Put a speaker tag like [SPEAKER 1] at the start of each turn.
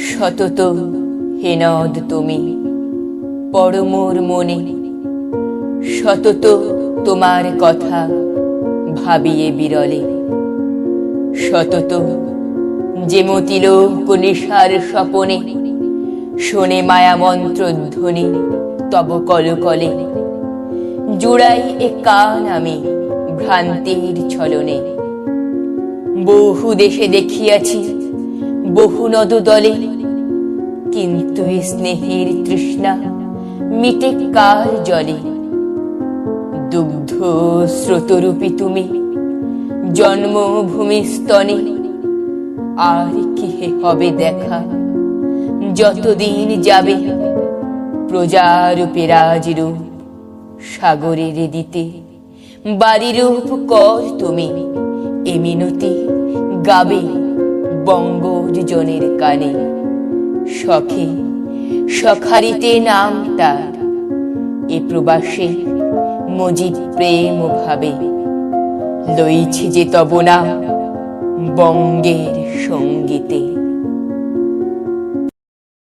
[SPEAKER 1] সতত হে নদ তুমি পরমোর মনে, সতত তোমার কথা ভাবিয়ে বিরলে। সতত যে মতিলোক নিশার স্বপনে শোনে মায়া মন্ত্রধ্বনি তব কলকলে। জুড়াই এ কান আমি ভ্রান্তির ছলনে, বহু দেশে দেখিয়াছি বহু নদদলে, কিন্তু এ স্নেহের তৃষ্ণা মিটে কার জলে। দুগ্ধ স্রোতরূপী তুমি জন্মভূমি স্তনে, আর কি হবে দেখা যতদিন যাবে। প্রজারূপে রাজরূপ সাগরের দিতে, বাড়িরূপ কর তুমি এ মিনতি গাবে বঙ্গজনের কানে। সখে সখারিতে নাম তার এ প্রবাসে মজিদ প্রেম ভাবে। লইছে যে তব নাম বঙ্গের সঙ্গীতে।